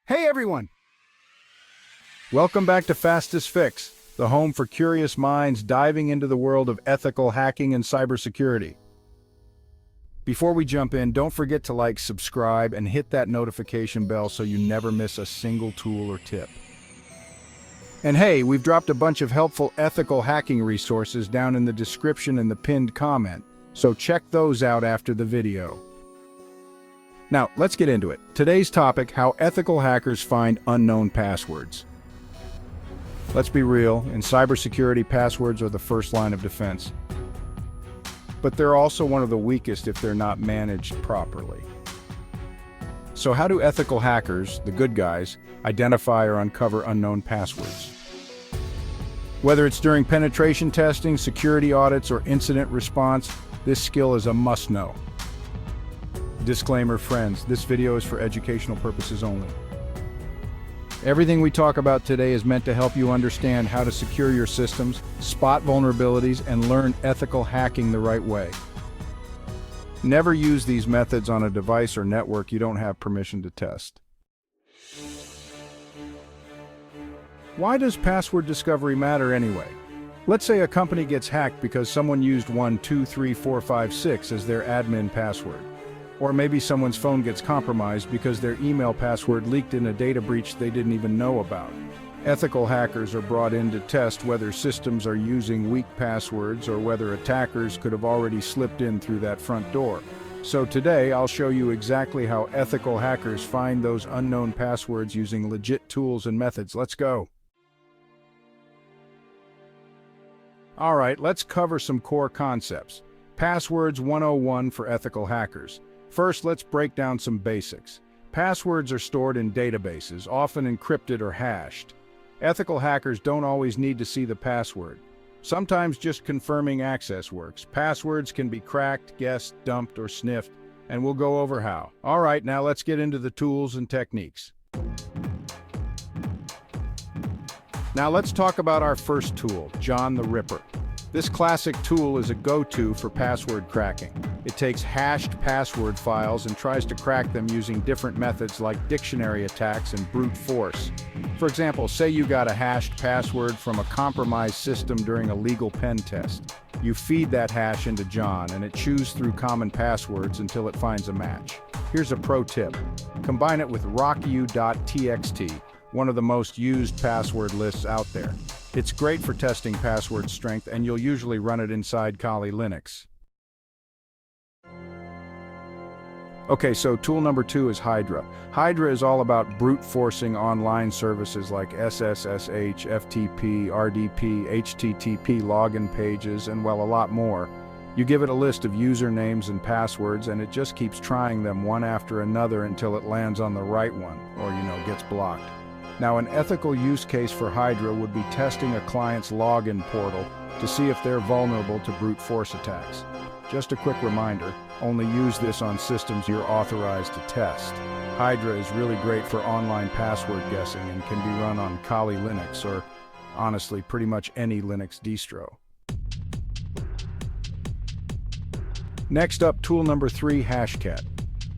Hey everyone! Welcome back to Fastest Fix, the home for curious minds diving into the world of ethical hacking and cybersecurity. Before we jump in, don't forget to like, subscribe, and hit that notification bell so you never miss a single tool or tip. And hey, we've dropped a bunch of helpful ethical hacking resources down in the description and the pinned comment, so check those out after the video. Now, let's get into it. Today's topic, how ethical hackers find unknown passwords. Let's be real, in cybersecurity, passwords are the first line of defense. But they're also one of the weakest if they're not managed properly. So how do ethical hackers, the good guys, identify or uncover unknown passwords? Whether it's during penetration testing, security audits, or incident response, this skill is a must-know. Disclaimer, friends, this video is for educational purposes only. Everything we talk about today is meant to help you understand how to secure your systems, spot vulnerabilities, and learn ethical hacking the right way. Never use these methods on a device or network you don't have permission to test. Why does password discovery matter anyway? Let's say a company gets hacked because someone used 123456 as their admin password. Or maybe someone's phone gets compromised because their email password leaked in a data breach they didn't even know about. Ethical hackers are brought in to test whether systems are using weak passwords or whether attackers could have already slipped in through that front door. So today, I'll show you exactly how ethical hackers find those unknown passwords using legit tools and methods. Let's go. All right, let's cover some core concepts. Passwords 101 for ethical hackers. First, let's break down some basics. Passwords are stored in databases, often encrypted or hashed. Ethical hackers don't always need to see the password. Sometimes just confirming access works. Passwords can be cracked, guessed, dumped, or sniffed, and we'll go over how. All right, now let's get into the tools and techniques. Now let's talk about our first tool, John the Ripper. This classic tool is a go-to for password cracking. It takes hashed password files and tries to crack them using different methods like dictionary attacks and brute force. For example, say you got a hashed password from a compromised system during a legal pen test. You feed that hash into John and it chews through common passwords until it finds a match. Here's a pro tip. Combine it with rocku.txt, one of the most used password lists out there. It's great for testing password strength, and you'll usually run it inside Kali Linux. Okay, so tool number 2 is Hydra. Hydra is all about brute forcing online services like SSSH, FTP, RDP, HTTP login pages, and well, a lot more. You give it a list of usernames and passwords, and it just keeps trying them one after another until it lands on the right one, or, gets blocked. Now, an ethical use case for Hydra would be testing a client's login portal to see if they're vulnerable to brute force attacks. Just a quick reminder, only use this on systems you're authorized to test. Hydra is really great for online password guessing and can be run on Kali Linux or, honestly, pretty much any Linux distro. Next up, tool number 3, Hashcat.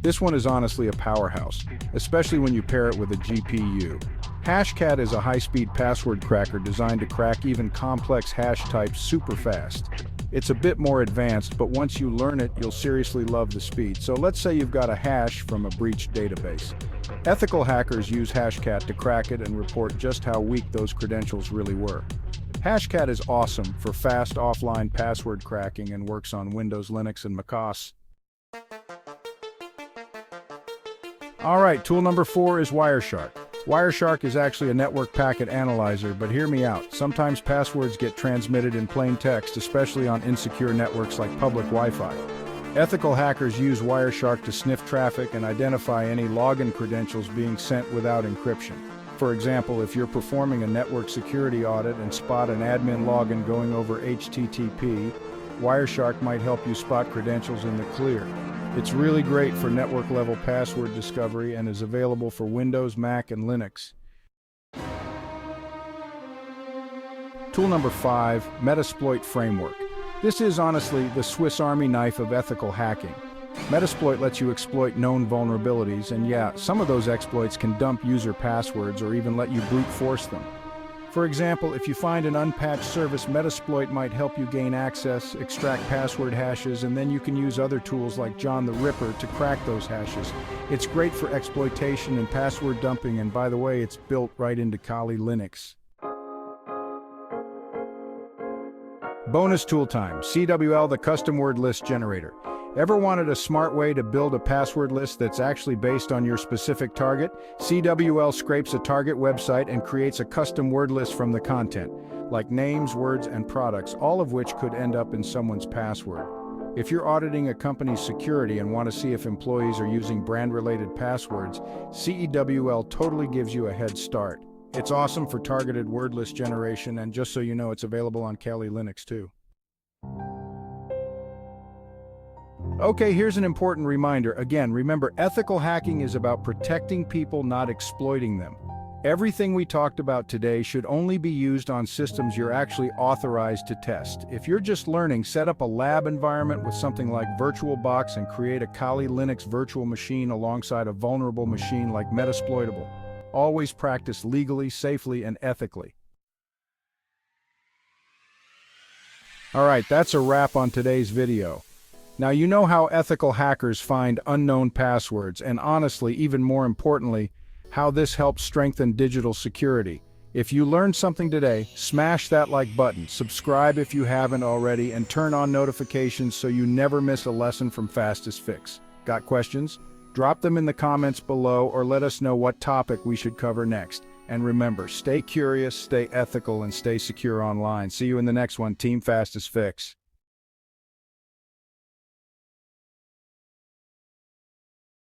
This one is honestly a powerhouse, especially when you pair it with a GPU. Hashcat is a high-speed password cracker designed to crack even complex hash types super fast. It's a bit more advanced, but once you learn it, you'll seriously love the speed. So let's say you've got a hash from a breached database. Ethical hackers use Hashcat to crack it and report just how weak those credentials really were. Hashcat is awesome for fast offline password cracking and works on Windows, Linux, and macOS. All right, tool number 4 is Wireshark. Wireshark is actually a network packet analyzer, but hear me out. Sometimes passwords get transmitted in plain text, especially on insecure networks like public Wi-Fi. Ethical hackers use Wireshark to sniff traffic and identify any login credentials being sent without encryption. For example, if you're performing a network security audit and spot an admin login going over HTTP, Wireshark might help you spot credentials in the clear. It's really great for network-level password discovery and is available for Windows, Mac, and Linux. Tool number 5, Metasploit Framework. This is honestly the Swiss Army knife of ethical hacking. Metasploit lets you exploit known vulnerabilities, and yeah, some of those exploits can dump user passwords or even let you brute force them. For example, if you find an unpatched service, Metasploit might help you gain access, extract password hashes, and then you can use other tools like John the Ripper to crack those hashes. It's great for exploitation and password dumping, and by the way, it's built right into Kali Linux. Bonus tool time, CeWL, the custom word list generator. Ever wanted a smart way to build a password list that's actually based on your specific target? CeWL scrapes a target website and creates a custom word list from the content, like names, words, and products, all of which could end up in someone's password. If you're auditing a company's security and want to see if employees are using brand-related passwords, CeWL totally gives you a head start. It's awesome for targeted word list generation, and just so you know, it's available on Kali Linux too. Okay, here's an important reminder. Again, remember, ethical hacking is about protecting people, not exploiting them. Everything we talked about today should only be used on systems you're actually authorized to test. If you're just learning, set up a lab environment with something like VirtualBox and create a Kali Linux virtual machine alongside a vulnerable machine like Metasploitable. Always practice legally, safely, and ethically. Alright, that's a wrap on today's video. Now you know how ethical hackers find unknown passwords, and honestly, even more importantly, how this helps strengthen digital security. If you learned something today, smash that like button, subscribe if you haven't already, and turn on notifications so you never miss a lesson from Fastest Fix. Got questions? Drop them in the comments below or let us know what topic we should cover next. And remember, stay curious, stay ethical, and stay secure online. See you in the next one, Team Fastest Fix.